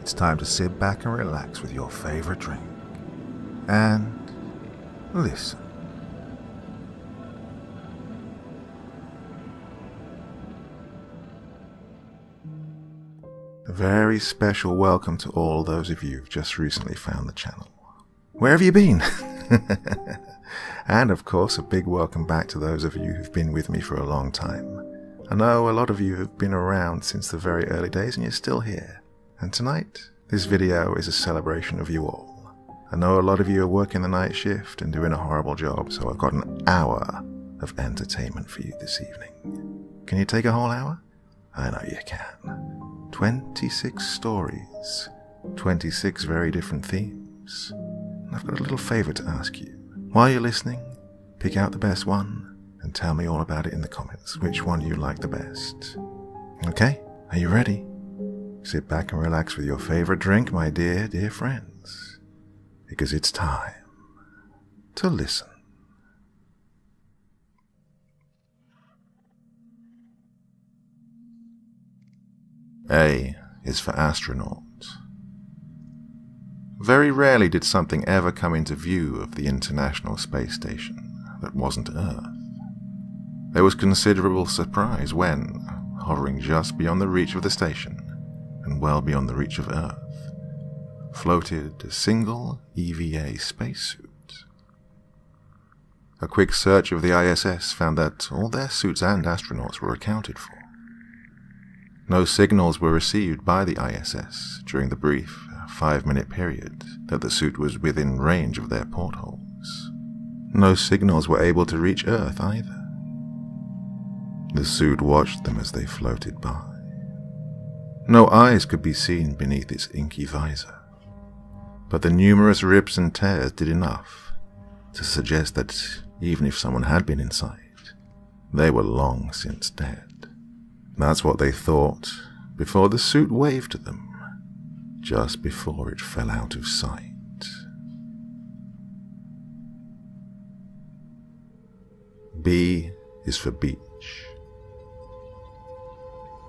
it's time to sit back and relax with your favorite drink and listen. A very special welcome to all those of you who've just recently found the channel. Where have you been? And of course, a big welcome back to those of you who've been with me for a long time. I know a lot of you have been around since the very early days and you're still here. And tonight, this video is a celebration of you all. I know a lot of you are working the night shift and doing a horrible job, so I've got an hour of entertainment for you this evening. Can you take a whole hour? I know you can. 26 stories, 26 very different themes. And I've got a little favor to ask you. While you're listening, pick out the best one and tell me all about it in the comments, which one you like the best. Okay, are you ready? Sit back and relax with your favorite drink, my dear, dear friends, because it's time to listen. A is for astronaut. Very rarely did something ever come into view of the International Space Station that wasn't Earth. There was considerable surprise when, hovering just beyond the reach of the station, and well beyond the reach of Earth, floated a single EVA spacesuit. A quick search of the ISS found that all their suits and astronauts were accounted for. No signals were received by the ISS during the brief 5-minute period that the suit was within range of their portholes. No signals were able to reach Earth either. The suit watched them as they floated by. No eyes could be seen beneath its inky visor, but the numerous rips and tears did enough to suggest that even if someone had been inside, they were long since dead. That's what they thought before the suit waved to them, just before it fell out of sight. B is for beach.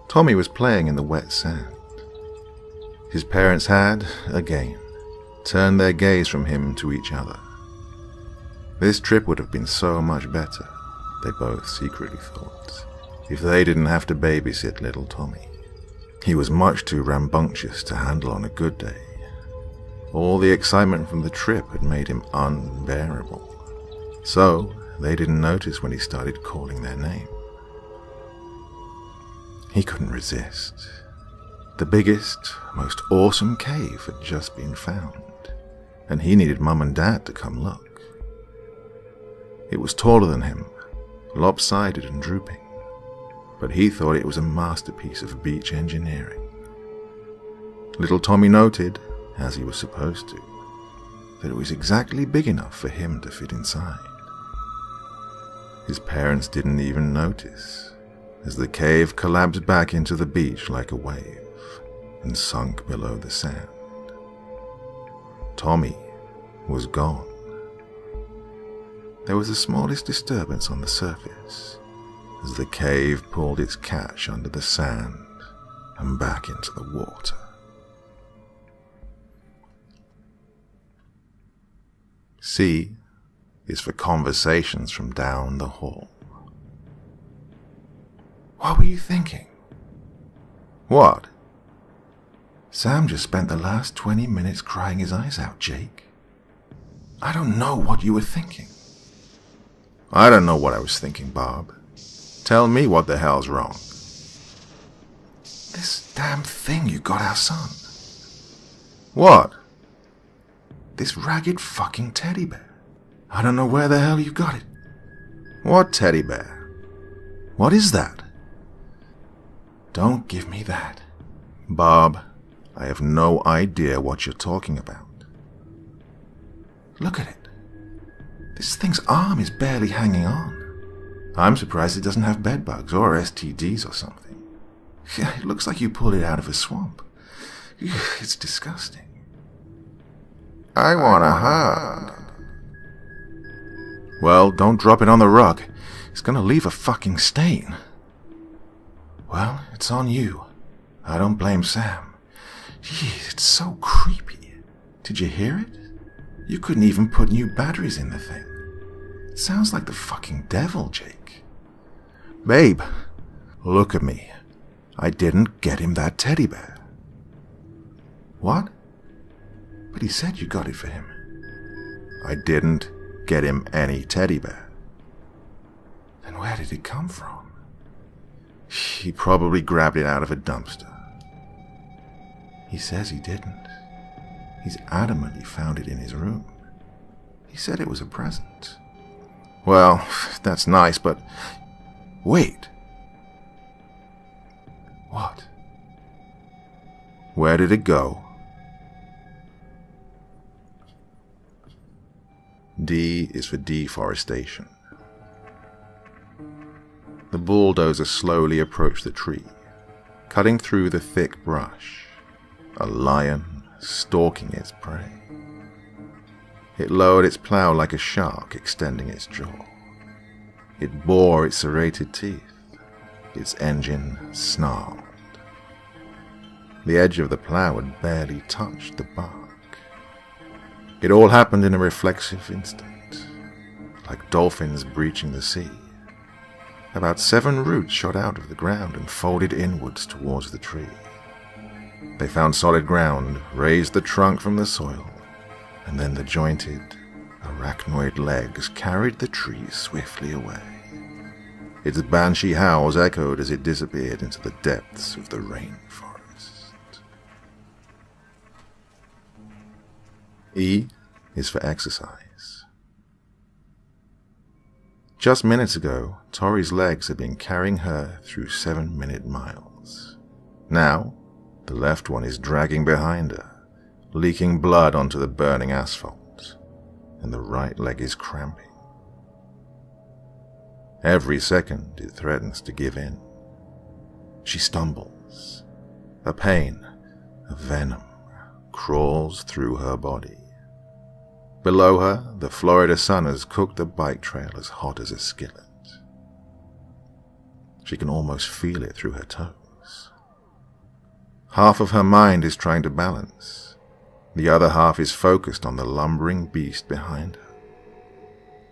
Tommy was playing in the wet sand. His parents had, again, turned their gaze from him to each other. This trip would have been so much better, they both secretly thought, if they didn't have to babysit little Tommy. He was much too rambunctious to handle on a good day. All the excitement from the trip had made him unbearable. So, they didn't notice when he started calling their name. He couldn't resist. The biggest, most awesome cave had just been found, and he needed Mum and Dad to come look. It was taller than him, lopsided and drooping, but he thought it was a masterpiece of beach engineering. Little Tommy noted, as he was supposed to, that it was exactly big enough for him to fit inside. His parents didn't even notice, as the cave collapsed back into the beach like a wave and sunk below the sand. Tommy was gone. There was the smallest disturbance on the surface, as the cave pulled its catch under the sand and back into the water. C is for conversations from down the hall. What were you thinking? What? Sam just spent the last 20 minutes crying his eyes out, Jake. I don't know what you were thinking. I don't know what I was thinking, Bob. Tell me what the hell's wrong. This damn thing you got our son. What? This ragged fucking teddy bear. I don't know where the hell you got it. What teddy bear? What is that? Don't give me that. Bob, I have no idea what you're talking about. Look at it. This thing's arm is barely hanging on. I'm surprised it doesn't have bedbugs or STDs or something. It looks like you pulled it out of a swamp. It's disgusting. I want a hug. Well, don't drop it on the rug. It's gonna leave a fucking stain. Well, it's on you. I don't blame Sam. Jeez, it's so creepy. Did you hear it? You couldn't even put new batteries in the thing. It sounds like the fucking devil, Jake. Babe, look at me. I didn't get him that teddy bear. What? But he said you got it for him. I didn't get him any teddy bear. Then where did it come from? He probably grabbed it out of a dumpster. He says he didn't. He's adamant he found it in his room. He said it was a present. Well, that's nice, but... Wait. What? Where did it go? D is for deforestation. The bulldozer slowly approached the tree, cutting through the thick brush. A lion stalking its prey. It lowered its plow like a shark, extending its jaw. It bore its serrated teeth. Its engine snarled. The edge of the plow had barely touched the bark. It all happened in a reflexive instant, like dolphins breaching the sea. About 7 roots shot out of the ground and folded inwards towards the tree. They found solid ground, raised the trunk from the soil, and then the jointed, arachnoid legs carried the tree swiftly away. Its banshee howls echoed as it disappeared into the depths of the rainforest. E is for exercise. Just minutes ago, Tori's legs had been carrying her through 7-minute miles. Now, the left one is dragging behind her, leaking blood onto the burning asphalt, and the right leg is cramping. Every second it threatens to give in. She stumbles. A pain, a venom, crawls through her body. Below her, the Florida sun has cooked the bike trail as hot as a skillet. She can almost feel it through her toes. Half of her mind is trying to balance. The other half is focused on the lumbering beast behind her.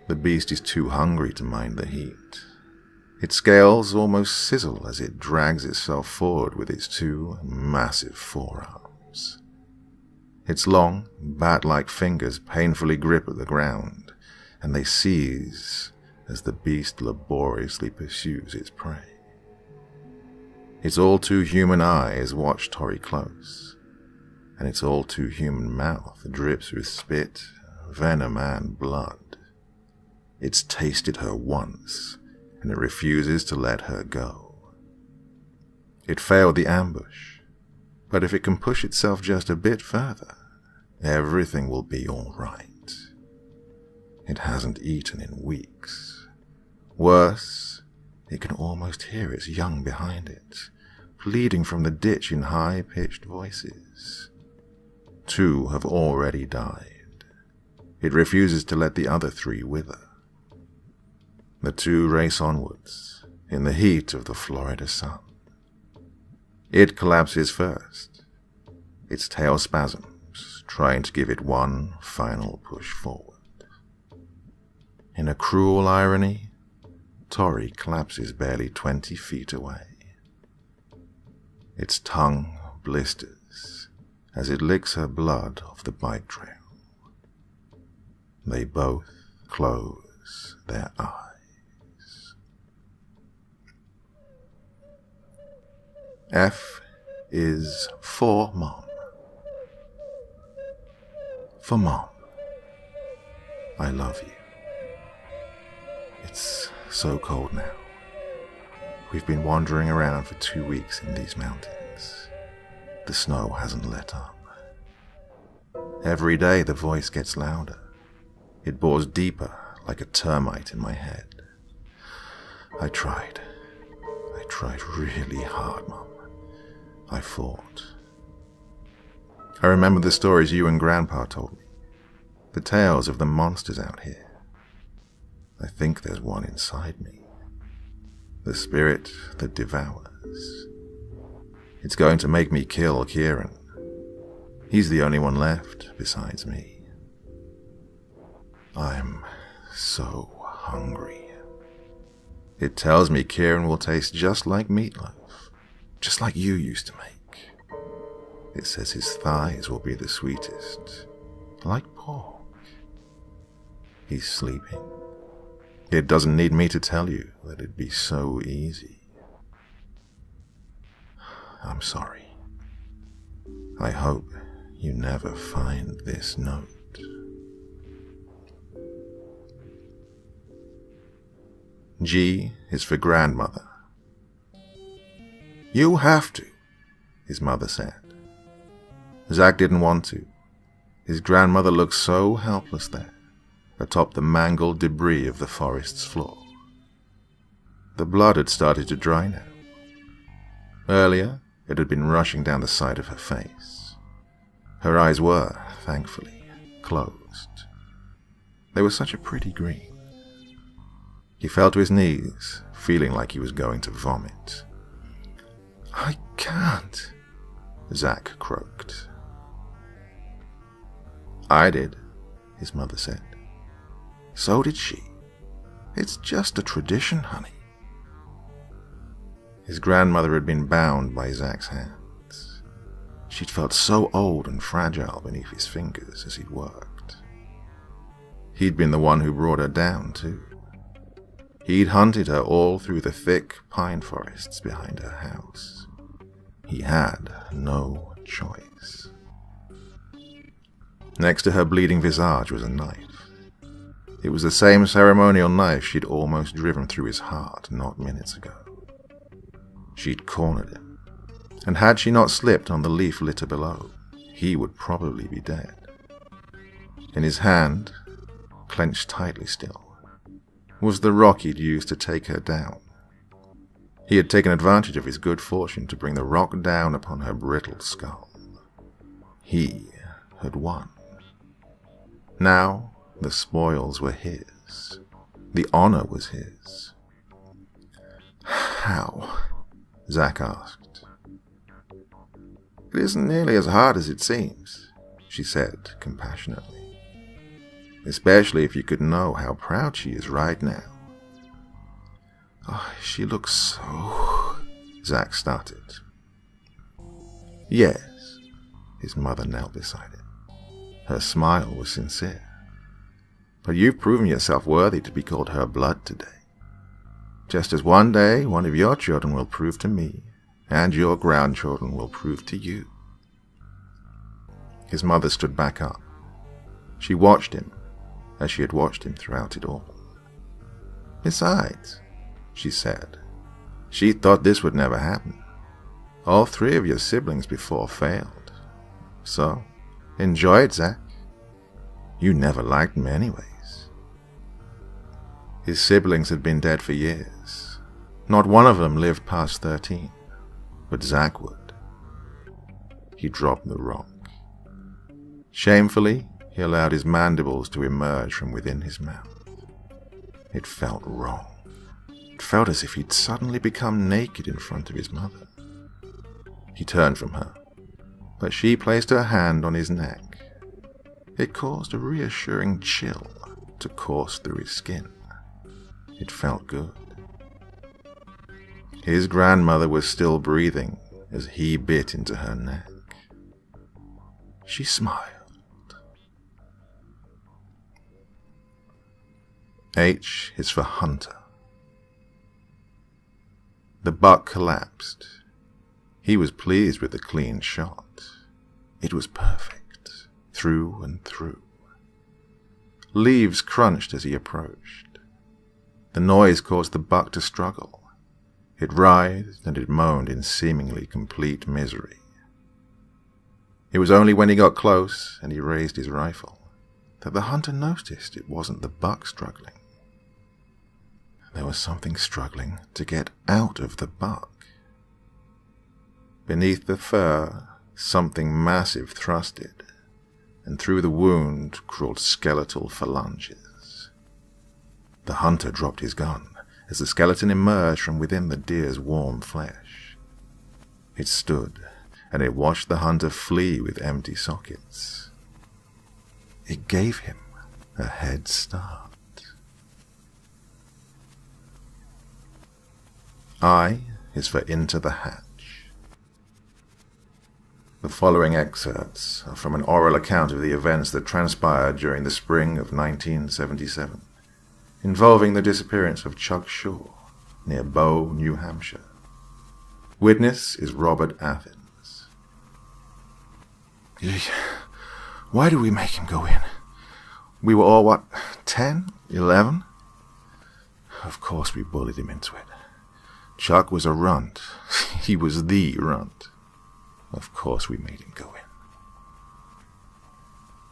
The beast is too hungry to mind the heat. Its scales almost sizzle as it drags itself forward with its 2 massive forearms. Its long, bat-like fingers painfully grip at the ground, and they seize as the beast laboriously pursues its prey. Its all-too-human eyes watch Tori close, and its all-too-human mouth drips with spit, venom, and blood. It's tasted her once, and it refuses to let her go. It failed the ambush, but if it can push itself just a bit further, everything will be all right. It hasn't eaten in weeks. Worse, it can almost hear its young behind it, pleading from the ditch in high-pitched voices. 2 have already died. It refuses to let the other 3 wither. The 2 race onwards, in the heat of the Florida sun. It collapses first, its tail spasms, trying to give it one final push forward. In a cruel irony, Tori collapses barely 20 feet away. Its tongue blisters as it licks her blood off the bike trail. They both close their eyes. F is for Mom. For Mom, I love you. It's so cold now. We've been wandering around for 2 weeks in these mountains. The snow hasn't let up. Every day the voice gets louder. It bores deeper like a termite in my head. I tried really hard, Mom. I fought. I remember the stories you and Grandpa told me. The tales of the monsters out here. I think there's one inside me. The spirit that devours. It's going to make me kill Kieran, He's the only one left besides me. I'm so hungry. It tells me Kieran will taste just like meatloaf, just like you used to make. It says his thighs will be the sweetest, like pork. He's sleeping. It doesn't need me to tell you that it'd be so easy. I'm sorry. I hope you never find this note. G is for grandmother. You have to, his mother said. Zach didn't want to. His grandmother looked so helpless there, atop the mangled debris of the forest's floor. The blood had started to dry now. Earlier, it had been rushing down the side of her face. Her eyes were, thankfully, closed. They were such a pretty green. He fell to his knees, feeling like he was going to vomit. I can't, Zach croaked. I did, his mother said. So did she. It's just a tradition, honey. His grandmother had been bound by Zach's hands. She'd felt so old and fragile beneath his fingers as he'd worked. He'd been the one who brought her down, too. He'd hunted her all through the thick pine forests behind her house. He had no choice. Next to her bleeding visage was a knife. It was the same ceremonial knife she'd almost driven through his heart not minutes ago. She'd cornered him, and had she not slipped on the leaf litter below, he would probably be dead. In his hand, clenched tightly still, was the rock he'd used to take her down. He had taken advantage of his good fortune to bring the rock down upon her brittle skull. He had won. Now the spoils were his. The honor was his. How? Zach asked. It isn't nearly as hard as it seems, she said compassionately. Especially if you could know how proud she is right now. Oh, she looks so... Zach started. Yes, his mother knelt beside him. Her smile was sincere. But you've proven yourself worthy to be called her blood today. Just as one day one of your children will prove to me, and your grandchildren will prove to you. His mother stood back up. She watched him, as she had watched him throughout it all. Besides, she said, she thought this would never happen. All three of your siblings before failed. So, enjoy it, Zach. You never liked them anyways. His siblings had been dead for years. Not one of them lived past 13, but Zach would. He dropped the rock. Shamefully, he allowed his mandibles to emerge from within his mouth. It felt wrong. It felt as if he'd suddenly become naked in front of his mother. He turned from her, but she placed her hand on his neck. It caused a reassuring chill to course through his skin. It felt good. His grandmother was still breathing as he bit into her neck. She smiled. H is for hunter. The buck collapsed. He was pleased with the clean shot. It was perfect, through and through. Leaves crunched as he approached. The noise caused the buck to struggle. It writhed and it moaned in seemingly complete misery. It was only when he got close and he raised his rifle that the hunter noticed it wasn't the buck struggling. There was something struggling to get out of the buck. Beneath the fur, something massive thrusted, and through the wound crawled skeletal phalanges. The hunter dropped his gun as the skeleton emerged from within the deer's warm flesh. It stood and it watched the hunter flee with empty sockets. It gave him a head start. I is for Into the Hatch. The following excerpts are from an oral account of the events that transpired during the spring of 1977, involving the disappearance of Chuck Shaw near Bow, New Hampshire. Witness is Robert Athens. Why did we make him go in? We were all, 10? 11? Of course we bullied him into it. Chuck was a runt. He was the runt. Of course we made him go in.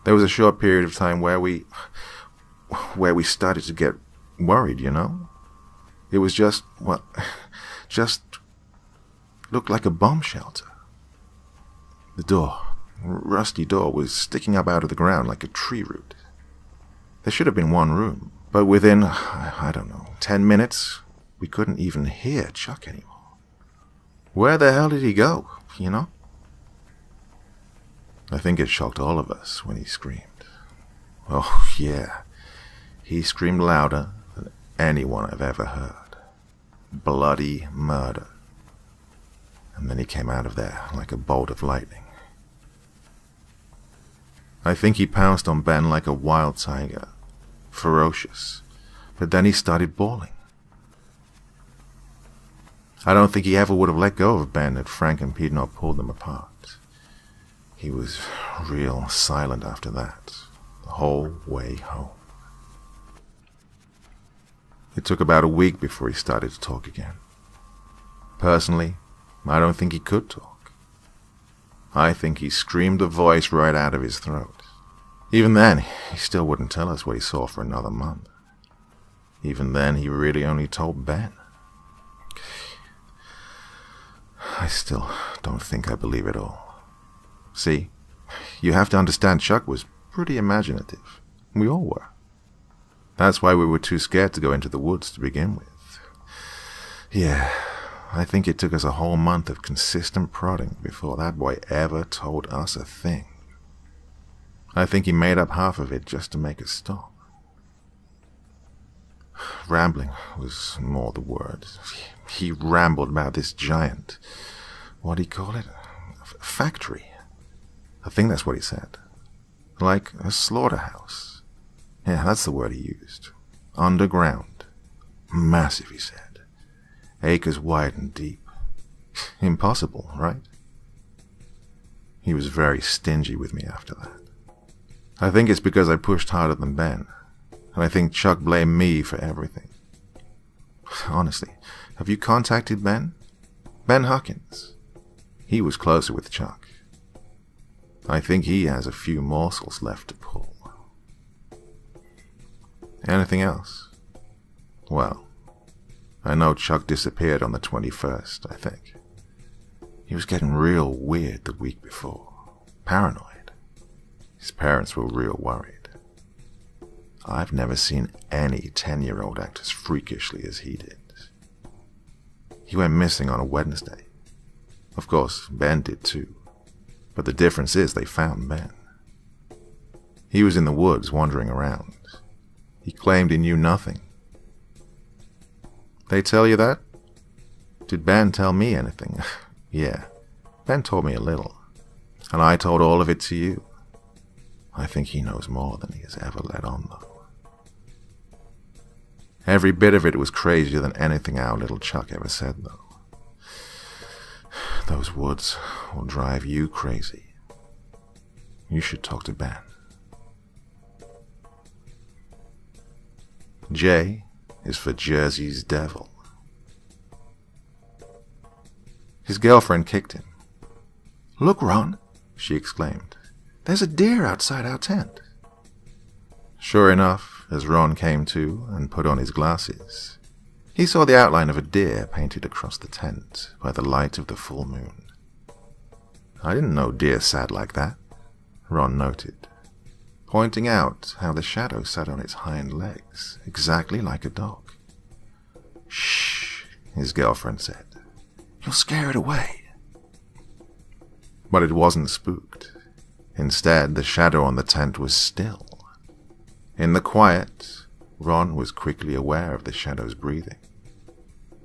There was a short period of time where we started to get worried, you know? It was just looked like a bomb shelter. The door, rusty door, was sticking up out of the ground like a tree root. There should have been one room, but within, 10 minutes, we couldn't even hear Chuck anymore. Where the hell did he go, you know? I think it shocked all of us when he screamed. Oh, yeah. He screamed louder than anyone I've ever heard. Bloody murder. And then he came out of there like a bolt of lightning. I think he pounced on Ben like a wild tiger, ferocious, but then he started bawling. I don't think he ever would have let go of Ben had Frank and Pete not pulled them apart. He was real silent after that, the whole way home. It took about a week before he started to talk again. Personally, I don't think he could talk. I think he screamed the voice right out of his throat. Even then, he still wouldn't tell us what he saw for another month. Even then, he really only told Ben. I still don't think I believe it all. See, you have to understand Chuck was pretty imaginative. We all were. That's why we were too scared to go into the woods to begin with. Yeah, I think it took us a whole month of consistent prodding before that boy ever told us a thing. I think he made up half of it just to make us stop. Rambling was more the word. He rambled about this giant, what do you call it? Factory. I think that's what he said. Like a slaughterhouse. Yeah, that's the word he used. Underground. Massive, he said. Acres wide and deep. Impossible, right? He was very stingy with me after that. I think it's because I pushed harder than Ben, and I think Chuck blamed me for everything. Honestly, have you contacted Ben? Ben Huckins. He was closer with Chuck. I think he has a few morsels left to pull. Anything else? Well, I know Chuck disappeared on the 21st, I think. He was getting real weird the week before. Paranoid. His parents were real worried. I've never seen any 10-year-old act as freakishly as he did. He went missing on a Wednesday. Of course, Ben did too. But the difference is they found Ben. He was in the woods wandering around. He claimed he knew nothing. They tell you that? Did Ben tell me anything? Yeah, Ben told me a little. And I told all of it to you. I think he knows more than he has ever let on, though. Every bit of it was crazier than anything our little Chuck ever said, though. Those woods will drive you crazy. You should talk to Ben. J is for Jersey's Devil. His girlfriend kicked him. "Look, Ron," she exclaimed. "There's a deer outside our tent." Sure enough, as Ron came to and put on his glasses, he saw the outline of a deer painted across the tent by the light of the full moon. "I didn't know deer sat like that," Ron noted, pointing out how the shadow sat on its hind legs, exactly like a dog. "Shh," his girlfriend said. "You'll scare it away." But it wasn't spooked. Instead, the shadow on the tent was still. In the quiet, Ron was quickly aware of the shadow's breathing.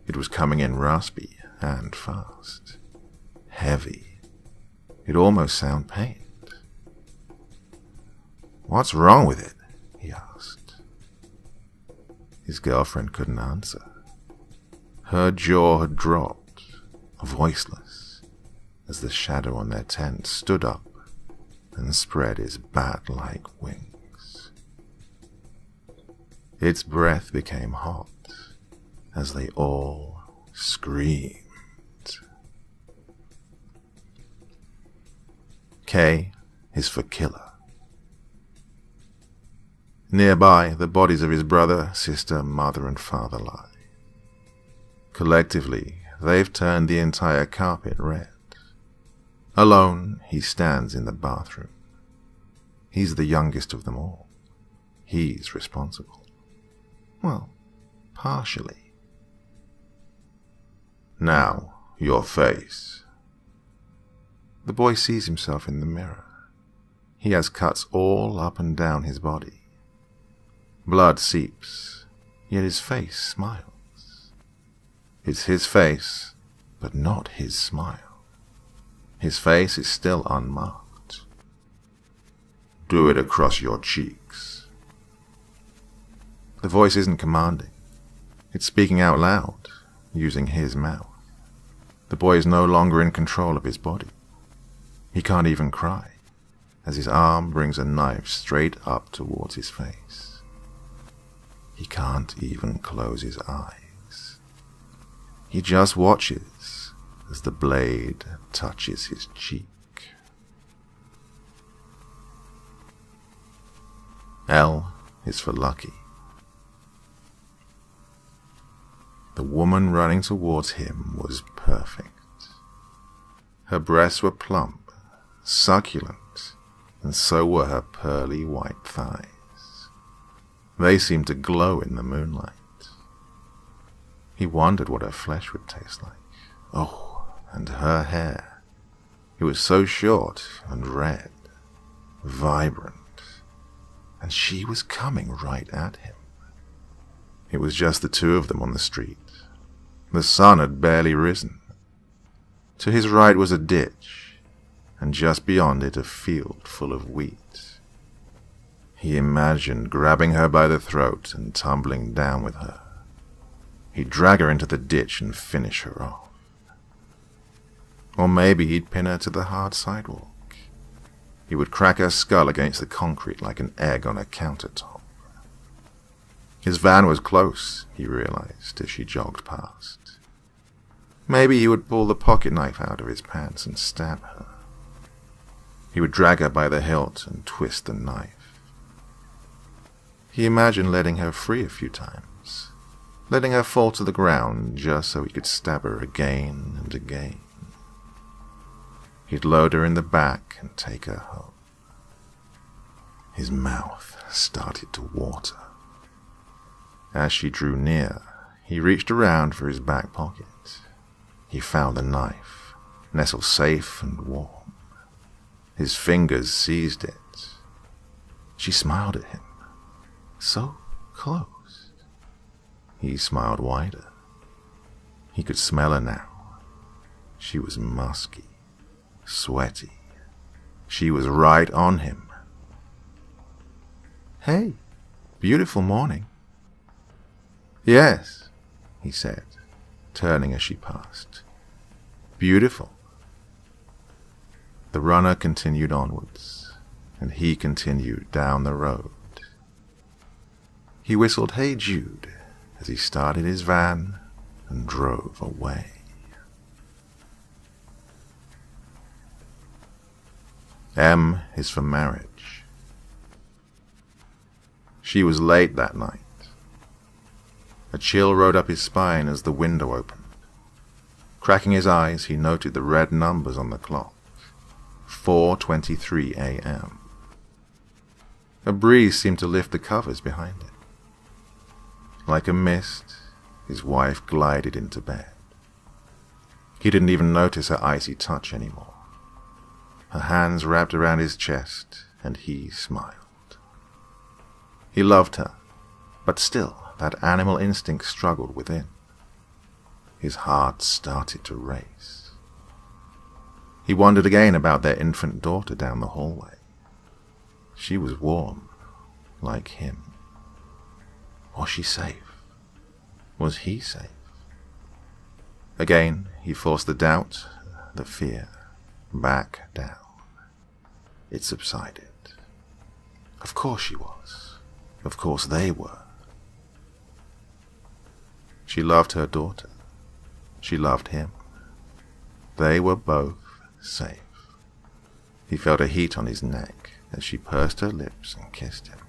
It was coming in raspy and fast. Heavy. It almost sounded pained. "What's wrong with it?" he asked. His girlfriend couldn't answer. Her jaw had dropped, voiceless, as the shadow on their tent stood up and spread his bat-like wings. Its breath became hot as they all screamed. K is for killer. Nearby, the bodies of his brother, sister, mother, and father lie. Collectively, they've turned the entire carpet red. Alone, he stands in the bathroom. He's the youngest of them all. He's responsible. Well, partially. "Now, your face." The boy sees himself in the mirror. He has cuts all up and down his body. Blood seeps, yet his face smiles. It's his face, but not his smile. His face is still unmarked. "Do it across your cheeks." The voice isn't commanding. It's speaking out loud, using his mouth. The boy is no longer in control of his body. He can't even cry, as his arm brings a knife straight up towards his face. He can't even close his eyes. He just watches as the blade touches his cheek. L is for lucky. The woman running towards him was perfect. Her breasts were plump, succulent, and so were her pearly white thighs. They seemed to glow in the moonlight. He wondered what her flesh would taste like. Oh, and her hair. It was so short and red, vibrant, and she was coming right at him. It was just the two of them on the street. The sun had barely risen. To his right was a ditch, and just beyond it a field full of wheat. He imagined grabbing her by the throat and tumbling down with her. He'd drag her into the ditch and finish her off. Or maybe he'd pin her to the hard sidewalk. He would crack her skull against the concrete like an egg on a countertop. His van was close, he realized as she jogged past. Maybe he would pull the pocket knife out of his pants and stab her. He would drag her by the hilt and twist the knife. He imagined letting her free a few times, letting her fall to the ground just so he could stab her again and again. He'd load her in the back and take her home. His mouth started to water. As she drew near, he reached around for his back pocket. He found the knife, nestled safe and warm. His fingers seized it. She smiled at him. So close. He smiled wider. He could smell her now. She was musky, sweaty. She was right on him. "Hey, beautiful morning." "Yes," he said, turning as she passed. "Beautiful." The runner continued onwards, and he continued down the road. He whistled "Hey Jude" as he started his van and drove away. M is for marriage. She was late that night. A chill rode up his spine as the window opened. Cracking his eyes, he noted the red numbers on the clock. 4:23 a.m. A breeze seemed to lift the covers behind it. Like a mist, his wife glided into bed. He didn't even notice her icy touch anymore. her hands wrapped around his chest, and he smiled. He loved her, but still that animal instinct struggled within. His heart started to race. He wondered again about their infant daughter down the hallway. She was warm, like him. Was she safe? Was he safe? Again, he forced the doubt, the fear, back down. It subsided. Of course she was. Of course they were. She loved her daughter. She loved him. They were both safe. He felt a heat on his neck as she pursed her lips and kissed him.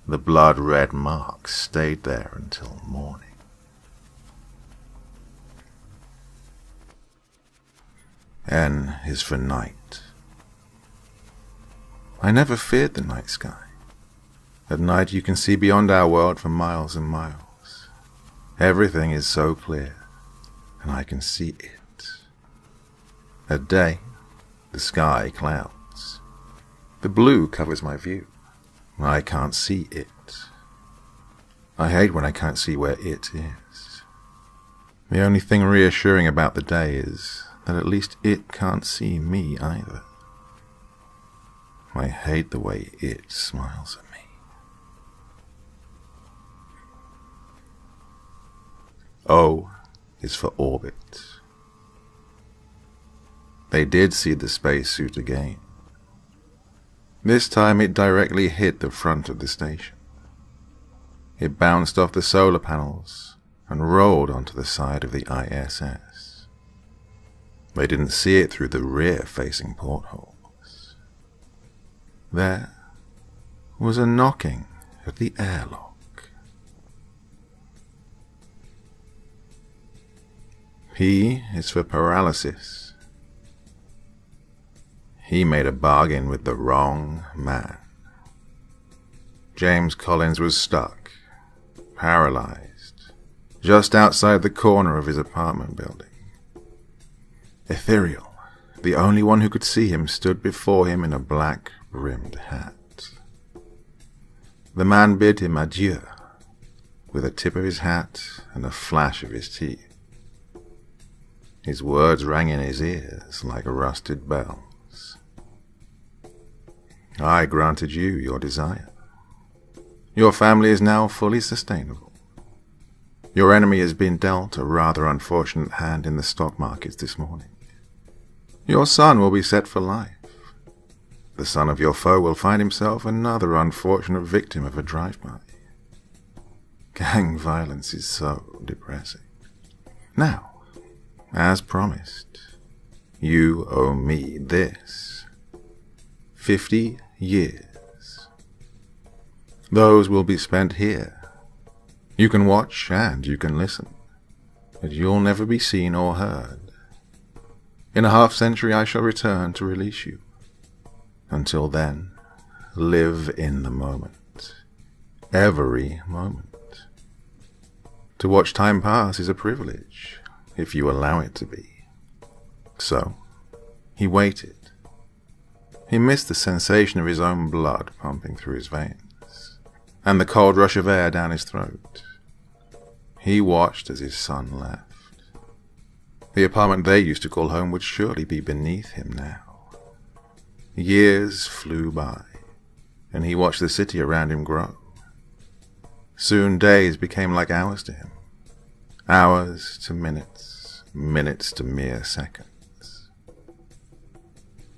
The blood-red marks stayed there until morning. N is for night. I never feared the night sky. At night you can see beyond our world for miles and miles. Everything is so clear, and I can see it. At day, the sky clouds. The blue covers my view. I can't see it. I hate when I can't see where it is. The only thing reassuring about the day is that at least it can't see me either. I hate the way it smiles at me. O is for orbit. They did see the spacesuit again. This time it directly hit the front of the station. It bounced off the solar panels and rolled onto the side of the ISS. They didn't see it through the rear-facing portholes. There was a knocking at the airlock. P is for paralysis. He made a bargain with the wrong man. James Collins was stuck, paralyzed, just outside the corner of his apartment building. Ethereal, the only one who could see him, stood before him in a black-brimmed hat. The man bid him adieu, with a tip of his hat and a flash of his teeth. His words rang in his ears like rusted bells. I granted you your desire. Your family is now fully sustainable. Your enemy has been dealt a rather unfortunate hand in the stock markets this morning. Your son will be set for life. The son of your foe will find himself another unfortunate victim of a drive-by. Gang violence is so depressing. Now, as promised, you owe me this. 50 years. Those will be spent here. You can watch and you can listen, but you'll never be seen or heard. In a half-century I shall return to release you. Until then, live in the moment. Every moment. To watch time pass is a privilege, if you allow it to be. So, he waited. He missed the sensation of his own blood pumping through his veins, and the cold rush of air down his throat. He watched as his son left. The apartment they used to call home would surely be beneath him now. Years flew by, and he watched the city around him grow. Soon days became like hours to him. Hours to minutes, minutes to mere seconds.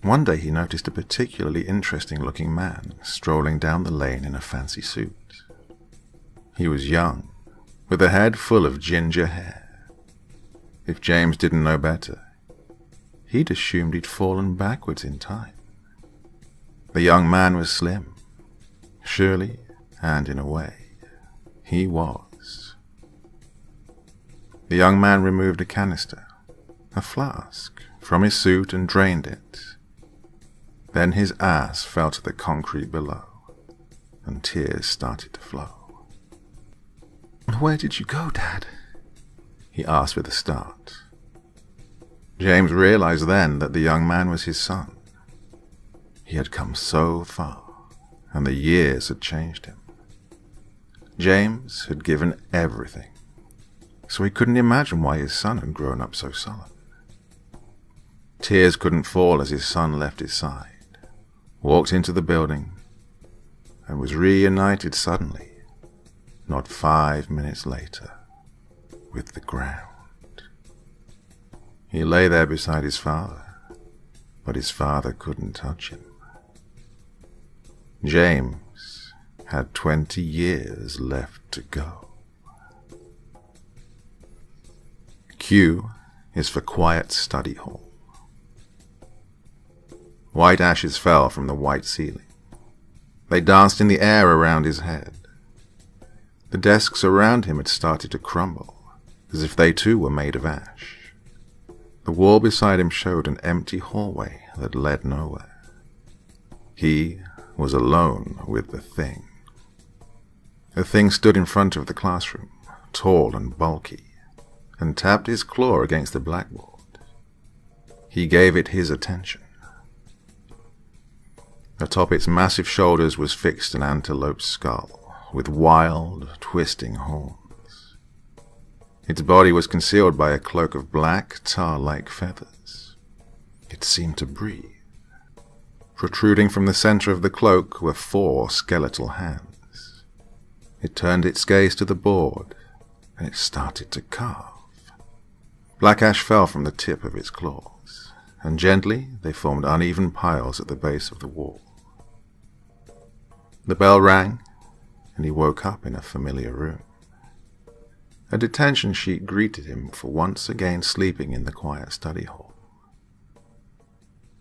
One day he noticed a particularly interesting-looking man strolling down the lane in a fancy suit. He was young, with a head full of ginger hair. If James didn't know better, he'd assumed he'd fallen backwards in time. The young man was slim. Surely, and in a way, he was. The young man removed a canister, a flask, from his suit and drained it. Then his ass fell to the concrete below, and tears started to flow. "Where did you go, Dad?" he asked with a start. James realized then that the young man was his son. He had come so far, and the years had changed him. James had given everything, so he couldn't imagine why his son had grown up so sullen. Tears couldn't fall as his son left his side, walked into the building, and was reunited suddenly, not 5 minutes later, with the ground. He lay there beside his father, but his father couldn't touch him. James had 20 years left to go. Q is for quiet study hall. White ashes fell from the white ceiling. They danced in the air around his head. The desks around him had started to crumble, as if they too were made of ash. The wall beside him showed an empty hallway that led nowhere. He was alone with the thing. The thing stood in front of the classroom, tall and bulky, and tapped his claw against the blackboard. He gave it his attention. Atop its massive shoulders was fixed an antelope's skull, with wild, twisting horns. Its body was concealed by a cloak of black, tar-like feathers. It seemed to breathe. Protruding from the center of the cloak were 4 skeletal hands. It turned its gaze to the board, and it started to carve. Black ash fell from the tip of its claws, and gently they formed uneven piles at the base of the wall. The bell rang, and he woke up in a familiar room. A detention sheet greeted him for once again sleeping in the quiet study hall.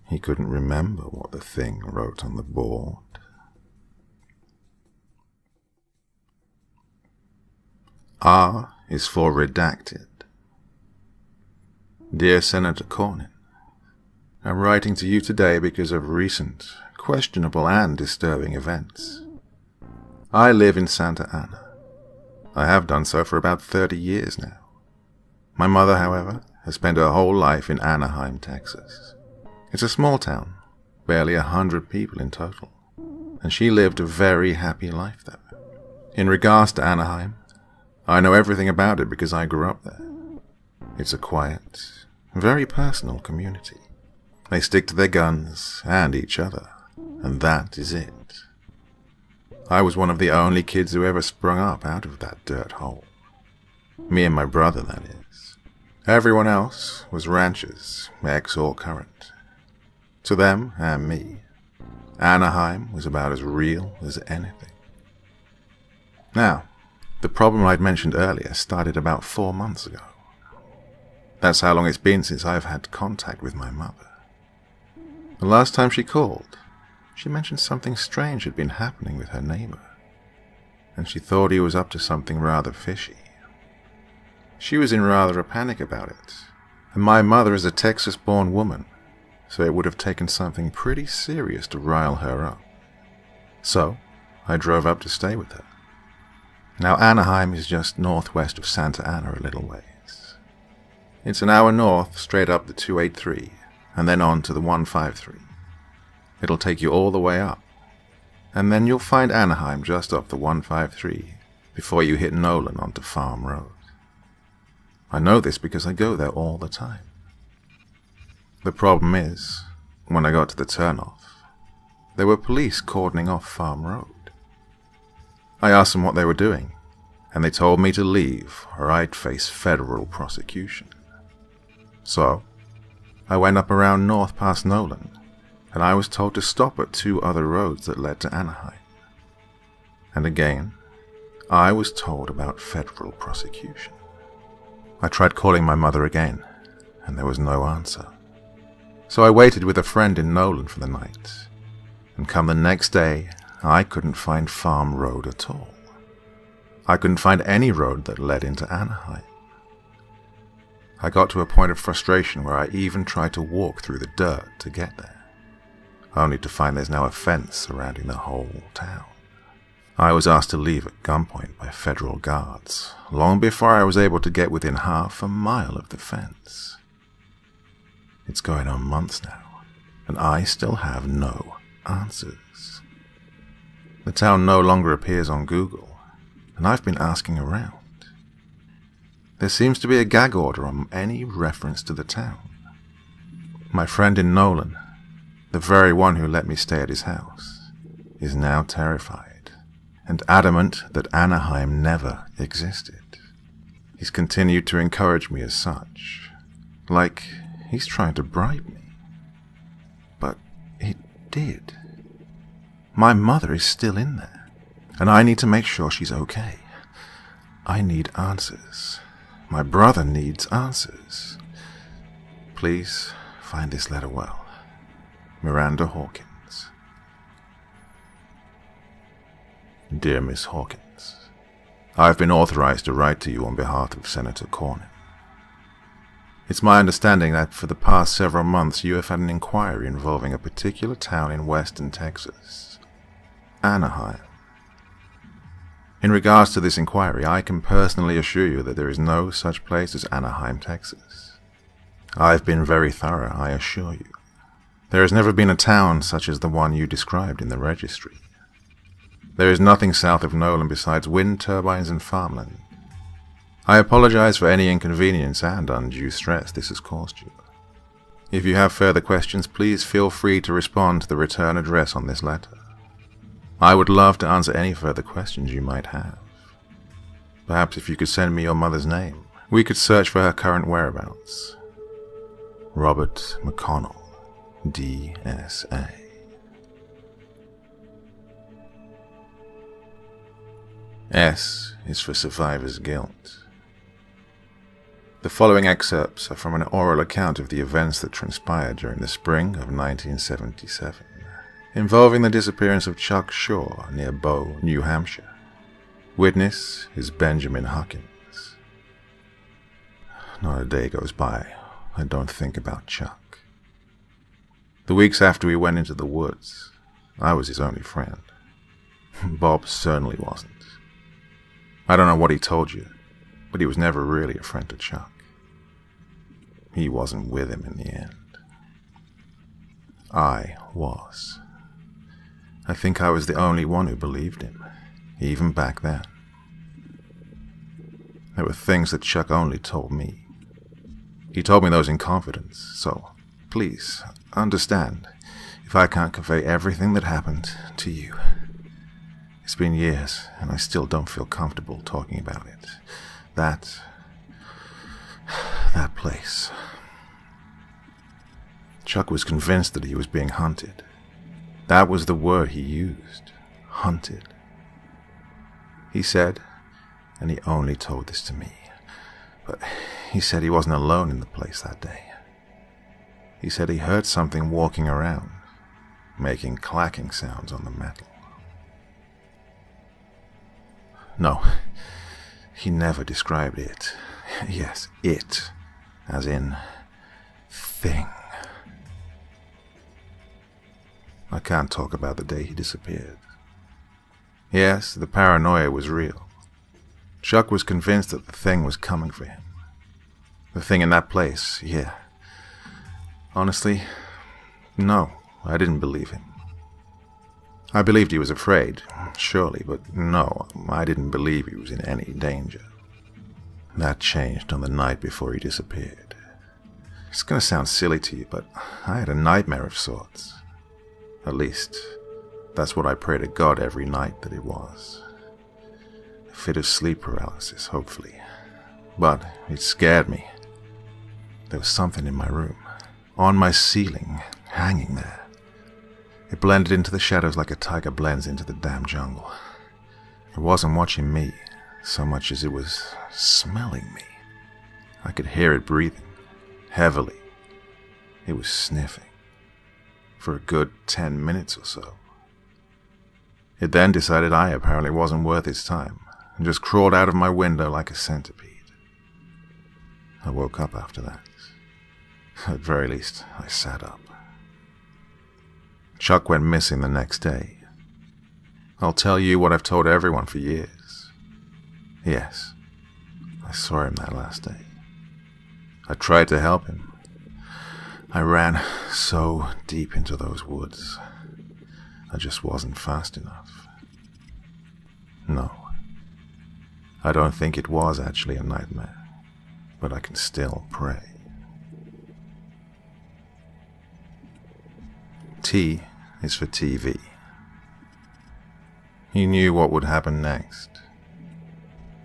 He couldn't remember what the thing wrote on the board. R is for redacted. Dear Senator Cornyn, I'm writing to you today because of recent, questionable and disturbing events. I live in Santa Ana. I have done so for about 30 years now. My mother, however, has spent her whole life in Anaheim, Texas. It's a small town, barely 100 people in total, and she lived a very happy life there. In regards to Anaheim, I know everything about it because I grew up there. It's a quiet, very personal community. They stick to their guns and each other, and that is it. I was one of the only kids who ever sprung up out of that dirt hole. Me and my brother, that is. Everyone else was ranchers, ex or current. To them and me, Anaheim was about as real as anything. Now, the problem I'd mentioned earlier started about 4 months ago. That's how long it's been since I've had contact with my mother. The last time she called, she mentioned something strange had been happening with her neighbor, and she thought he was up to something rather fishy. She was in rather a panic about it, and my mother is a Texas-born woman, so it would have taken something pretty serious to rile her up. So, I drove up to stay with her. Now, Anaheim is just northwest of Santa Ana a little ways. It's an hour north, straight up the 283, and then on to the 153. It'll take you all the way up, and then you'll find Anaheim just off the 153 before you hit Nolan onto Farm Road. I know this because I go there all the time. The problem is, when I got to the turnoff, there were police cordoning off Farm Road. I asked them what they were doing, and they told me to leave or I'd face federal prosecution. So, I went up around north past Nolan, and I was told to stop at 2 other roads that led to Anaheim. And again, I was told about federal prosecution. I tried calling my mother again, and there was no answer. So I waited with a friend in Nolan for the night, and come the next day, I couldn't find Farm Road at all. I couldn't find any road that led into Anaheim. I got to a point of frustration where I even tried to walk through the dirt to get there, only to find there's now a fence surrounding the whole town. I was asked to leave at gunpoint by federal guards, long before I was able to get within half a mile of the fence. It's going on months now, and I still have no answers. The town no longer appears on Google, and I've been asking around. There seems to be a gag order on any reference to the town. My friend in Nolan, the very one who let me stay at his house, is now terrified and adamant that Anaheim never existed. He's continued to encourage me as such, like he's trying to bribe me. But it did. My mother is still in there, and I need to make sure she's okay. I need answers. My brother needs answers. Please find this letter well. Miranda Hawkins. Dear Miss Hawkins, I've been authorized to write to you on behalf of Senator Cornyn. It's my understanding that for the past several months you have had an inquiry involving a particular town in western Texas, Anaheim. In regards to this inquiry, I can personally assure you that there is no such place as Anaheim, Texas. I've been very thorough, I assure you. There has never been a town such as the one you described in the registry. There is nothing south of Nolan besides wind turbines and farmland. I apologize for any inconvenience and undue stress this has caused you. If you have further questions, please feel free to respond to the return address on this letter. I would love to answer any further questions you might have. Perhaps if you could send me your mother's name, we could search for her current whereabouts. Robert McConnell, DSA. S is for survivor's guilt. The following excerpts are from an oral account of the events that transpired during the spring of 1977, involving the disappearance of Chuck Shaw near Bow, New Hampshire. Witness is Benjamin Huckins. Not a day goes by I don't think about Chuck. The weeks after we went into the woods, I was his only friend. Bob certainly wasn't. I don't know what he told you, but he was never really a friend to Chuck. He wasn't with him in the end. I was. I think I was the only one who believed him, even back then. There were things that Chuck only told me. He told me those in confidence, so please understand if I can't convey everything that happened to you. It's been years, and I still don't feel comfortable talking about it. That place. Chuck was convinced that he was being hunted. That was the word he used. Hunted. He said, and he only told this to me, but he said he wasn't alone in the place that day. He said he heard something walking around, making clacking sounds on the metal. No, he never described it. Yes, it, as in thing. I can't talk about the day he disappeared. Yes, the paranoia was real. Chuck was convinced that the thing was coming for him. The thing in that place, yeah. Honestly, no, I didn't believe him. I believed he was afraid, surely, but no, I didn't believe he was in any danger. That changed on the night before he disappeared. It's going to sound silly to you, but I had a nightmare of sorts. At least, that's what I pray to God every night that it was. A fit of sleep paralysis, hopefully. But it scared me. There was something in my room, on my ceiling, hanging there. It blended into the shadows like a tiger blends into the damn jungle. It wasn't watching me so much as it was smelling me. I could hear it breathing, heavily. It was sniffing. For a good 10 minutes or so. It then decided I apparently wasn't worth its time, and just crawled out of my window like a centipede. I woke up after that. At very least, I sat up. Chuck went missing the next day. I'll tell you what I've told everyone for years. Yes, I saw him that last day. I tried to help him. I ran so deep into those woods. I just wasn't fast enough. No, I don't think it was actually a nightmare, but I can still pray. T is for TV. He knew what would happen next.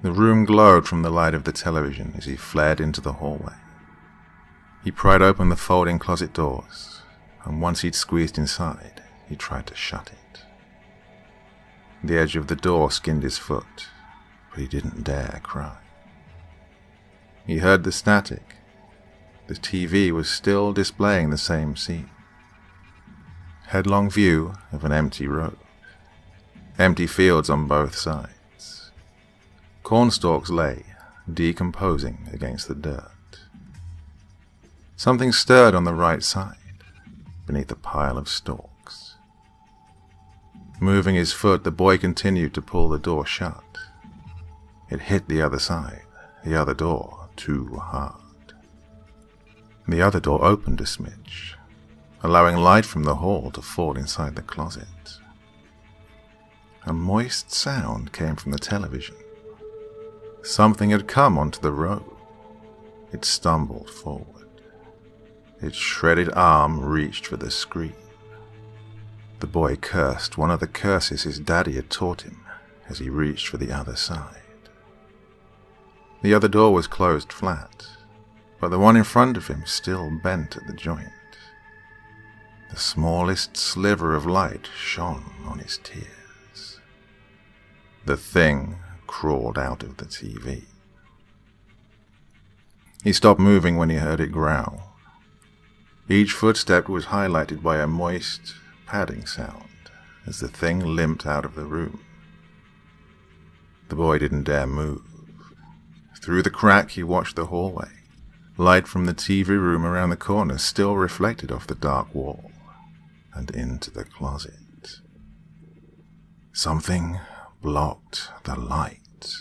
The room glowed from the light of the television as he flared into the hallway. He pried open the folding closet doors, and once he'd squeezed inside, he tried to shut it. The edge of the door skinned his foot, but he didn't dare cry. He heard the static. The TV was still displaying the same scene. Headlong view of an empty road. Empty fields on both sides. Cornstalks lay, decomposing against the dirt. Something stirred on the right side, beneath a pile of stalks. Moving his foot, the boy continued to pull the door shut. It hit the other side, the other door, too hard. The other door opened a smidge, allowing light from the hall to fall inside the closet. A moist sound came from the television. Something had come onto the road. It stumbled forward. Its shredded arm reached for the screen. The boy cursed one of the curses his daddy had taught him as he reached for the other side. The other door was closed flat, but the one in front of him still bent at the joint. The smallest sliver of light shone on his tears. The thing crawled out of the TV. He stopped moving when he heard it growl. Each footstep was highlighted by a moist, padding sound as the thing limped out of the room. The boy didn't dare move. Through the crack he watched the hallway. Light from the TV room around the corner still reflected off the dark wall and into the closet. Something blocked the light.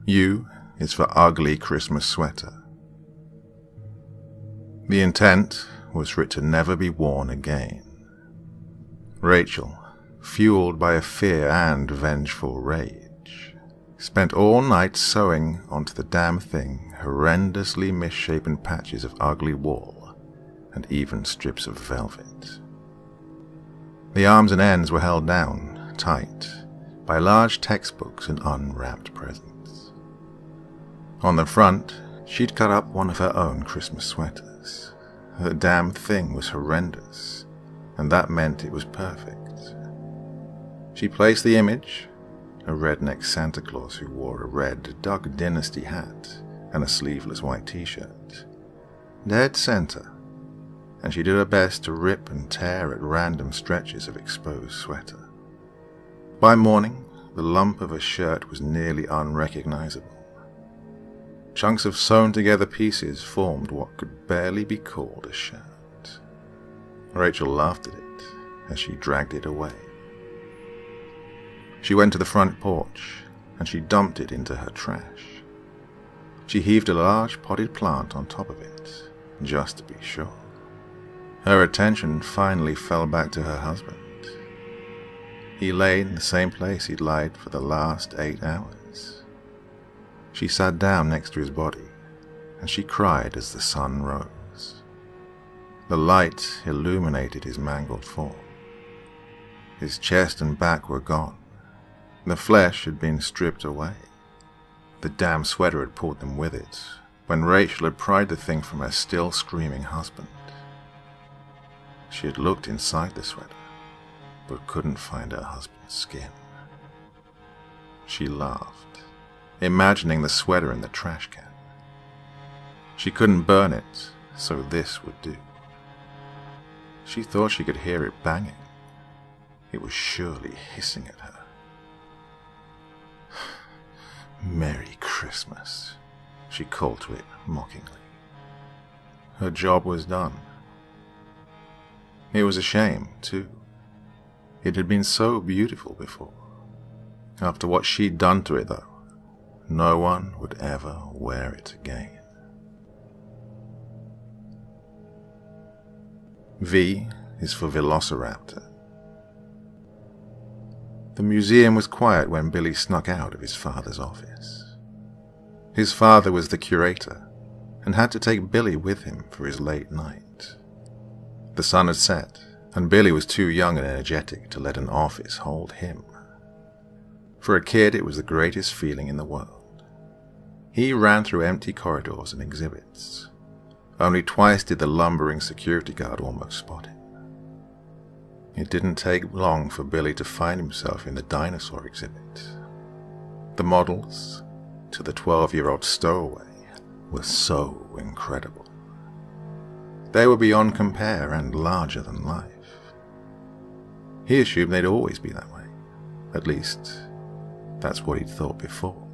U is for ugly Christmas sweater. The intent was for it to never be worn again. Rachel, fueled by a fear and vengeful rage, spent all night sewing onto the damn thing horrendously misshapen patches of ugly wool and even strips of velvet. The arms and ends were held down, tight, by large textbooks and unwrapped presents. On the front, she'd cut up one of her own Christmas sweaters. The damn thing was horrendous, and that meant it was perfect. She placed the image, a redneck Santa Claus who wore a red Duck Dynasty hat and a sleeveless white t-shirt, dead center, and she did her best to rip and tear at random stretches of exposed sweater. By morning, the lump of a shirt was nearly unrecognizable. Chunks of sewn-together pieces formed what could barely be called a shirt. Rachel laughed at it as she dragged it away. She went to the front porch, and she dumped it into her trash. She heaved a large potted plant on top of it, just to be sure. Her attention finally fell back to her husband. He lay in the same place he'd lied for the last 8 hours. She sat down next to his body, and she cried as the sun rose. The light illuminated his mangled form. His chest and back were gone. The flesh had been stripped away. The damn sweater had pulled them with it, when Rachel had pried the thing from her still screaming husband. She had looked inside the sweater, but couldn't find her husband's skin. She laughed, imagining the sweater in the trash can. She couldn't burn it, so this would do. She thought she could hear it banging. It was surely hissing at her. "Merry Christmas," she called to it mockingly. Her job was done. It was a shame, too. It had been so beautiful before. After what she'd done to it, though, no one would ever wear it again. V is for Velociraptor. The museum was quiet when Billy snuck out of his father's office. His father was the curator and had to take Billy with him for his late night. The sun had set, and Billy was too young and energetic to let an office hold him. For a kid, it was the greatest feeling in the world. He ran through empty corridors and exhibits. Only twice did the lumbering security guard almost spot him. It didn't take long for Billy to find himself in the dinosaur exhibit. The models, to the 12-year-old stowaway, were so incredible. They were beyond compare and larger than life. He assumed they'd always be that way. At least, that's what he'd thought before.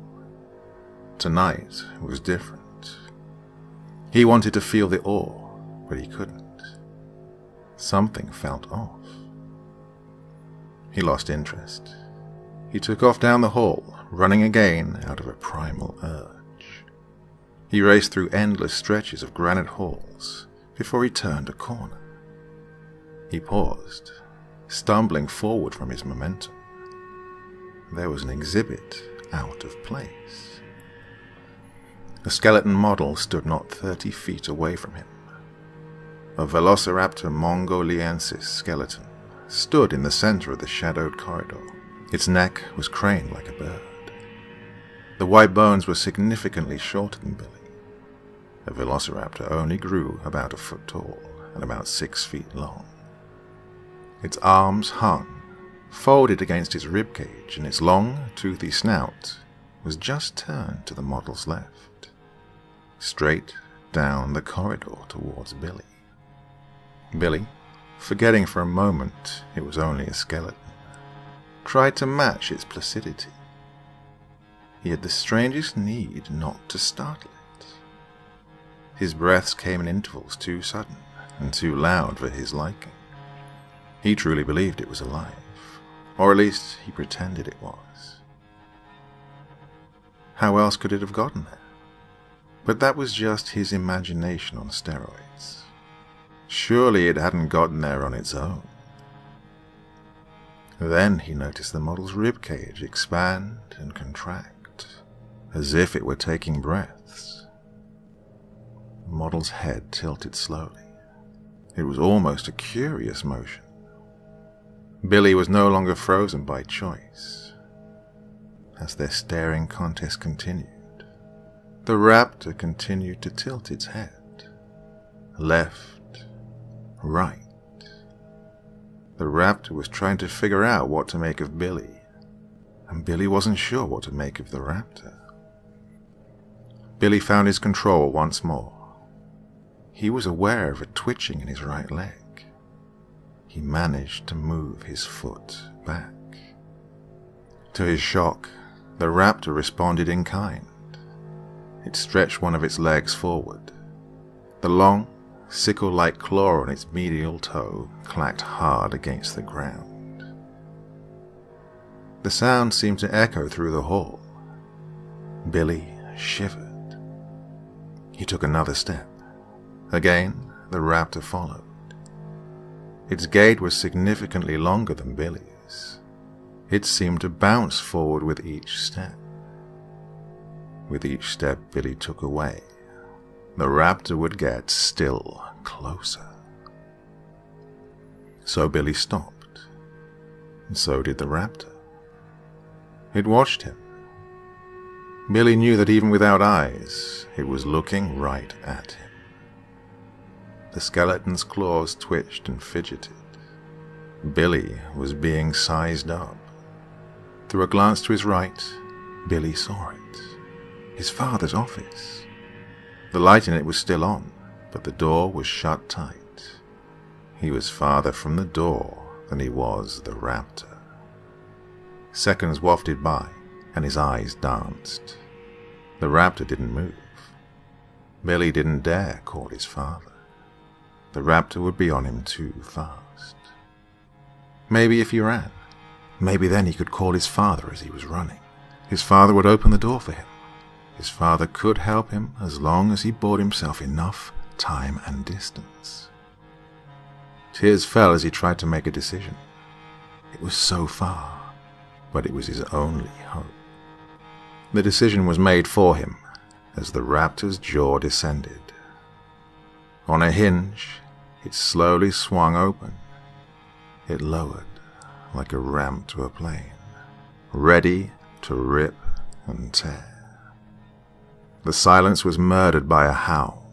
Tonight was different. He wanted to feel the awe, but he couldn't. Something felt off. He lost interest. He took off down the hall, running again out of a primal urge. He raced through endless stretches of granite halls before he turned a corner. He paused, stumbling forward from his momentum. There was an exhibit out of place. A skeleton model stood not 30 feet away from him. A Velociraptor mongoliensis skeleton stood in the center of the shadowed corridor. Its neck was craned like a bird. The white bones were significantly shorter than Billy. A Velociraptor only grew about a foot tall and about 6 feet long. Its arms hung, folded against his ribcage, and its long, toothy snout was just turned to the model's left, straight down the corridor towards Billy. Billy, forgetting for a moment it was only a skeleton, tried to match its placidity. He had the strangest need not to startle it. His breaths came in intervals too sudden and too loud for his liking. He truly believed it was alive, or at least he pretended it was. How else could it have gotten there? But that was just his imagination on steroids. Surely it hadn't gotten there on its own. Then he noticed the model's ribcage expand and contract, as if it were taking breaths. The model's head tilted slowly. It was almost a curious motion. Billy was no longer frozen by choice. As their staring contest continued, the raptor continued to tilt its head, left, right. The raptor was trying to figure out what to make of Billy, and Billy wasn't sure what to make of the raptor. Billy found his control once more. He was aware of a twitching in his right leg. He managed to move his foot back. To his shock, the raptor responded in kind. It stretched one of its legs forward. The long, sickle-like claw on its medial toe clacked hard against the ground. The sound seemed to echo through the hall. Billy shivered. He took another step. Again, the raptor followed. Its gait was significantly longer than Billy's. It seemed to bounce forward with each step. With each step Billy took away, the raptor would get still closer. So Billy stopped, and so did the raptor. It watched him. Billy knew that even without eyes, it was looking right at him. The skeleton's claws twitched and fidgeted. Billy was being sized up. Through a glance to his right, Billy saw it. His father's office. The light in it was still on, but the door was shut tight. He was farther from the door than he was the raptor. Seconds wafted by, and his eyes danced. The raptor didn't move. Billy didn't dare call his father. The raptor would be on him too fast. Maybe if he ran, maybe then he could call his father as he was running. His father would open the door for him, His father could help him as long as he bought himself enough time and distance. Tears fell as he tried to make a decision. It was so far, but it was his only hope. The decision was made for him as the raptor's jaw descended. On a hinge, it slowly swung open. It lowered like a ramp to a plane, ready to rip and tear. The silence was murdered by a howl.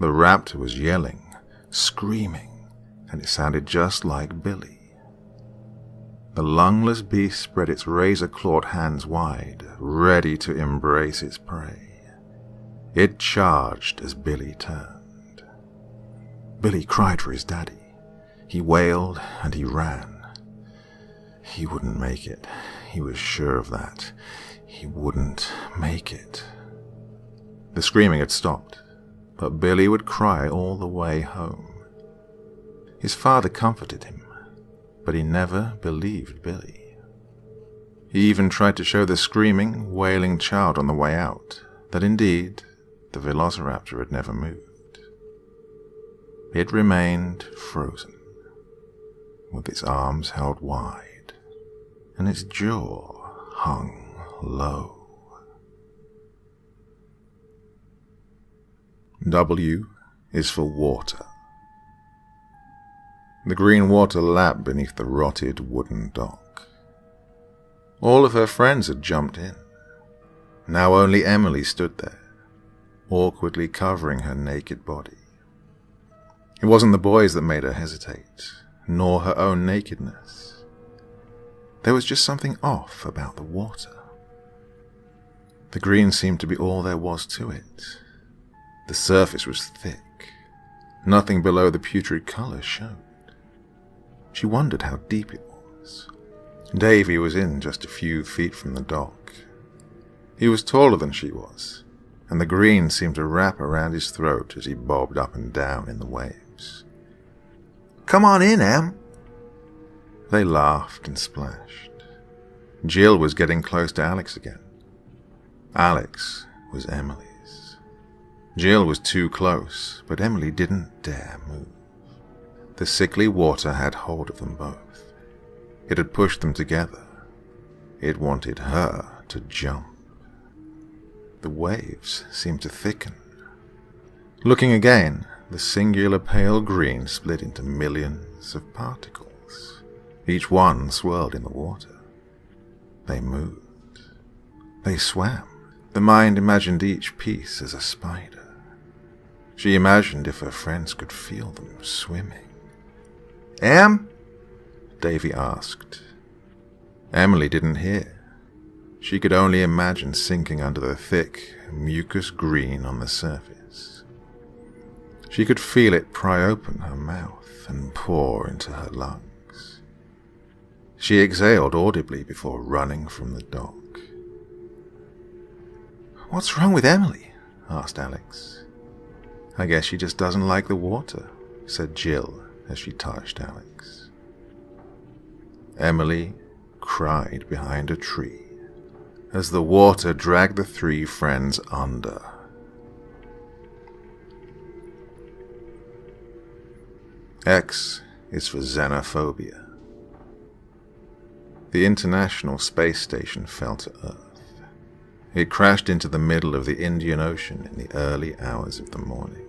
The raptor was yelling, screaming, and it sounded just like Billy. The lungless beast spread its razor-clawed hands wide, ready to embrace its prey. It charged as Billy turned. Billy cried for his daddy. He wailed and he ran. He wouldn't make it. He was sure of that. He wouldn't make it. The screaming had stopped, but Billy would cry all the way home. His father comforted him, but he never believed Billy. He even tried to show the screaming, wailing child on the way out that indeed the velociraptor had never moved. It remained frozen, with its arms held wide, and its jaw hung low. W is for water. The green water lapped beneath the rotted wooden dock. All of her friends had jumped in. Now only Emily stood there, awkwardly covering her naked body. It wasn't the boys that made her hesitate, nor her own nakedness. There was just something off about the water. The green seemed to be all there was to it. The surface was thick. Nothing below the putrid color showed. She wondered how deep it was. Davy was in just a few feet from the dock. He was taller than she was, and the green seemed to wrap around his throat as he bobbed up and down in the waves. "Come on in, Em." They laughed and splashed. Jill was getting close to Alex again. Alex was Emily's. Jill was too close, but Emily didn't dare move. The sickly water had hold of them both. It had pushed them together. It wanted her to jump. The waves seemed to thicken. Looking again, the singular pale green split into millions of particles. Each one swirled in the water. They moved. They swam. The mind imagined each piece as a spider. She imagined if her friends could feel them swimming. "Em?" Davy asked. Emily didn't hear. She could only imagine sinking under the thick, mucus green on the surface. She could feel it pry open her mouth and pour into her lungs. She exhaled audibly before running from the dock. "What's wrong with Emily?" asked Alex. "I guess she just doesn't like the water," said Jill as she touched Alex. Emily cried behind a tree as the water dragged the three friends under. X is for xenophobia. The International Space Station fell to Earth. It crashed into the middle of the Indian Ocean in the early hours of the morning.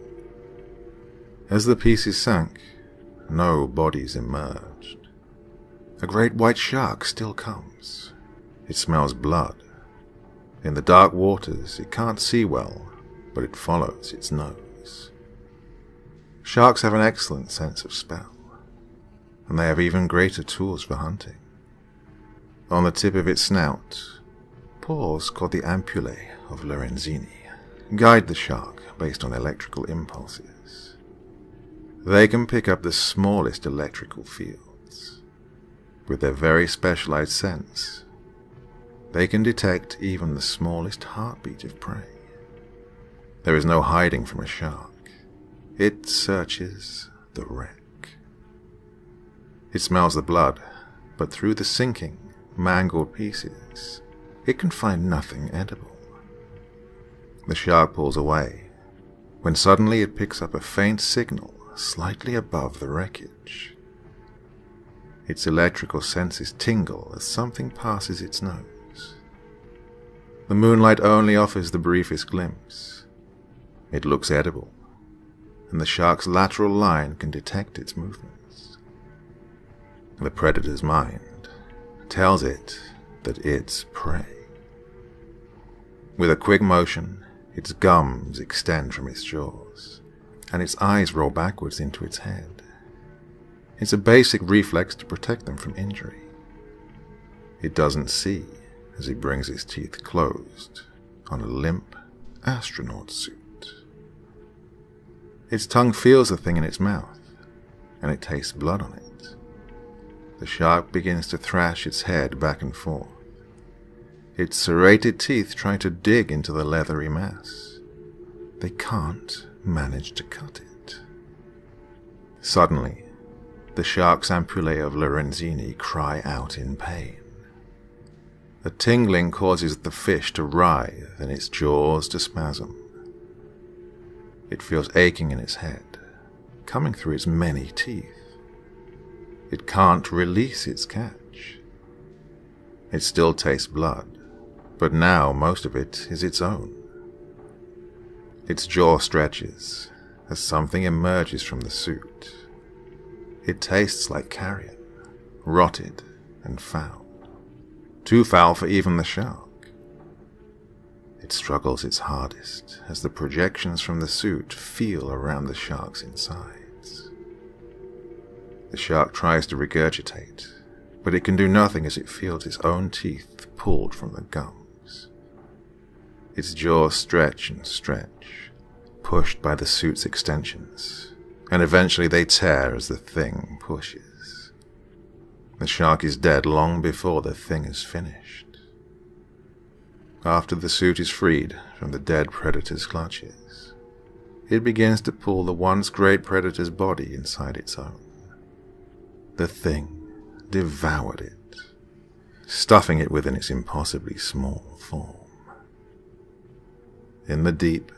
As the pieces sank, no bodies emerged. A great white shark still comes. It smells blood. In the dark waters, it can't see well, but it follows its nose. Sharks have an excellent sense of smell, and they have even greater tools for hunting. On the tip of its snout, pores called the ampullae of Lorenzini guide the shark based on electrical impulses. They can pick up the smallest electrical fields. With their very specialized sense, they can detect even the smallest heartbeat of prey. There is no hiding from a shark. It searches the wreck. It smells the blood, but through the sinking, mangled pieces, it can find nothing edible. The shark pulls away, when suddenly it picks up a faint signal slightly above the wreckage. Its electrical senses tingle as something passes its nose. The moonlight only offers the briefest glimpse. It looks edible, and the shark's lateral line can detect its movements. The predator's mind tells it that it's prey. With a quick motion, its gums extend from its jaws, and its eyes roll backwards into its head. It's a basic reflex to protect them from injury. It doesn't see as it brings its teeth closed on a limp astronaut suit. Its tongue feels the thing in its mouth, and it tastes blood on it. The shark begins to thrash its head back and forth. Its serrated teeth try to dig into the leathery mass. They can't manage to cut it. Suddenly, the shark's ampullae of Lorenzini cry out in pain. The tingling causes the fish to writhe and its jaws to spasm. It feels aching in its head, coming through its many teeth. It can't release its catch. It still tastes blood, but now most of it is its own. Its jaw stretches as something emerges from the suit. It tastes like carrion, rotted and foul. Too foul for even the shark. It struggles its hardest as the projections from the suit feel around the shark's insides. The shark tries to regurgitate, but it can do nothing as it feels its own teeth pulled from the gums. Its jaws stretch and stretch, pushed by the suit's extensions, and eventually they tear as the thing pushes. The shark is dead long before the thing is finished. After the suit is freed from the dead predator's clutches, it begins to pull the once great predator's body inside its own. The thing devoured it, stuffing it within its impossibly small form. In the deep,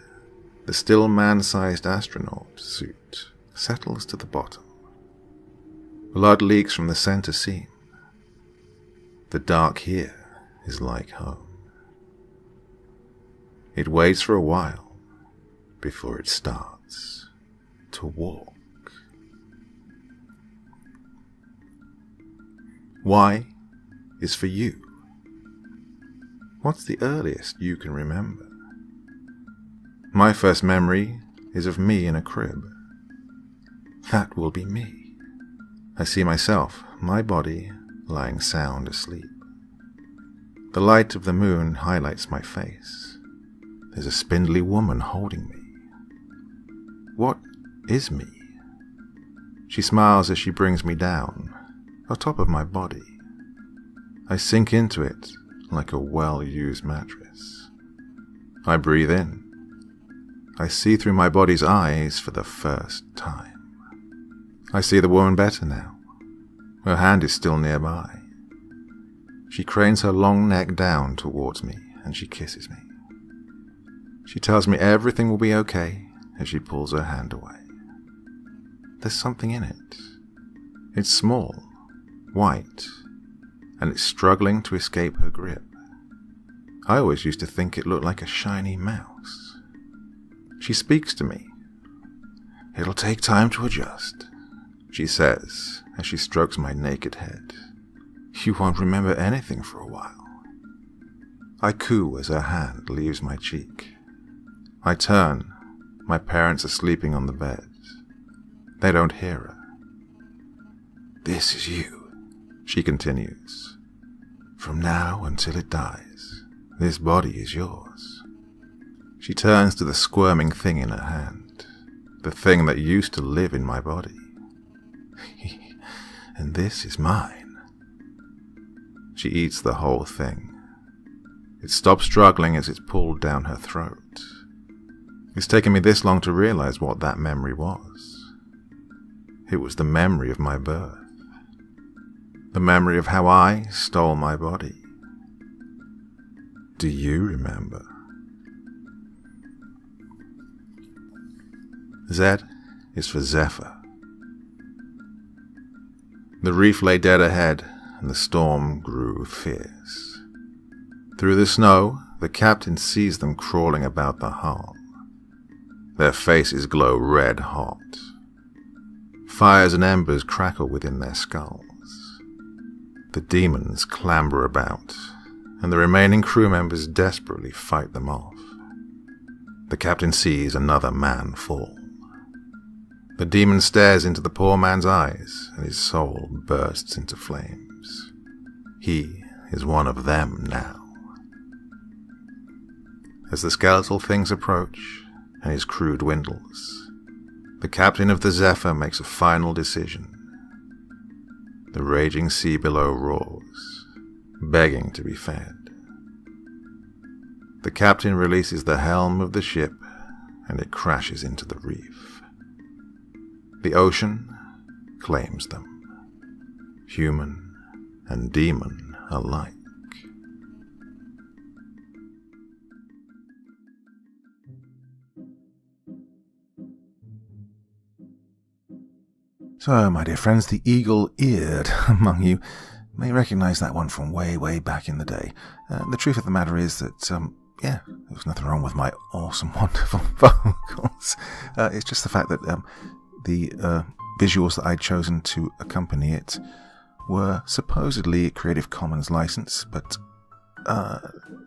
the still man-sized astronaut suit settles to the bottom. Blood leaks from the center seam. The dark here is like home. It waits for a while before it starts to walk. Y is for you. What's the earliest you can remember? My first memory is of me in a crib. That will be me. I see myself, my body, lying sound asleep. The light of the moon highlights my face. There's a spindly woman holding me. What is me? She smiles as she brings me down, on top of my body. I sink into it like a well-used mattress. I breathe in. I see through my body's eyes for the first time. I see the woman better now. Her hand is still nearby. She cranes her long neck down towards me and she kisses me. She tells me everything will be okay as she pulls her hand away. There's something in it. It's small, white, and it's struggling to escape her grip. I always used to think it looked like a shiny mouse. She speaks to me. It'll take time to adjust, she says as she strokes my naked head. You won't remember anything for a while. I coo as her hand leaves my cheek. I turn. My parents are sleeping on the bed. They don't hear her. This is you, she continues. From now until it dies, this body is yours. She turns to the squirming thing in her hand, the thing that used to live in my body. And this is mine. She eats the whole thing. It stops struggling as it's pulled down her throat. It's taken me this long to realize what that memory was. It was the memory of my birth. The memory of how I stole my body. Do you remember? Z is for Zephyr. The reef lay dead ahead, and the storm grew fierce. Through the snow, the captain sees them crawling about the hull. Their faces glow red hot. Fires and embers crackle within their skulls. The demons clamber about, and the remaining crew members desperately fight them off. The captain sees another man fall. The demon stares into the poor man's eyes, and his soul bursts into flames. He is one of them now. As the skeletal things approach, and his crew dwindles, the captain of the Zephyr makes a final decision. The raging sea below roars, begging to be fed. The captain releases the helm of the ship, and it crashes into the reef. The ocean claims them, human and demon alike. So, my dear friends, the eagle-eared among you may recognize that one from way, way back in the day. The truth of the matter is that, there was nothing wrong with my awesome, wonderful vocals. It's just the fact that the visuals that I'd chosen to accompany it were supposedly Creative Commons license, but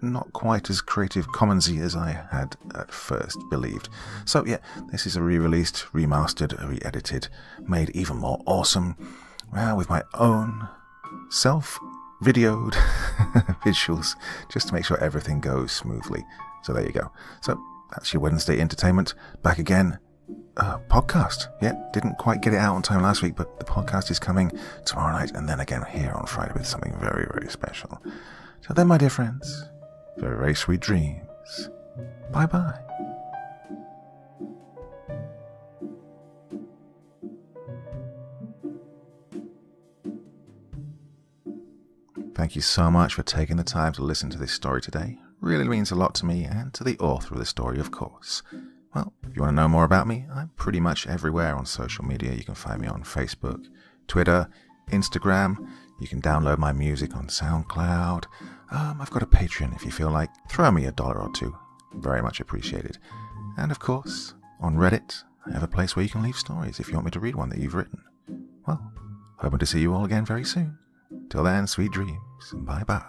not quite as Creative Commonsy as I had at first believed. So yeah, this is a re-released, remastered, re-edited, made even more awesome, with my own self-videoed visuals, just to make sure everything goes smoothly. So there you go. So that's your Wednesday entertainment. Back again. Podcast. Yeah, didn't quite get it out on time last week, but the podcast is coming tomorrow night, and then again here on Friday with something very, very special. So then, my dear friends, very, very sweet dreams. Bye-bye. Thank you so much for taking the time to listen to this story today. Really means a lot to me and to the author of the story, of course. Well, if you want to know more about me, I'm pretty much everywhere on social media. You can find me on Facebook, Twitter, Instagram. You can download my music on SoundCloud. I've got a Patreon if you feel like. Throw me $1 or $2. Very much appreciated. And of course, on Reddit, I have a place where you can leave stories if you want me to read one that you've written. Well, hoping to see you all again very soon. Till then, sweet dreams. Bye-bye.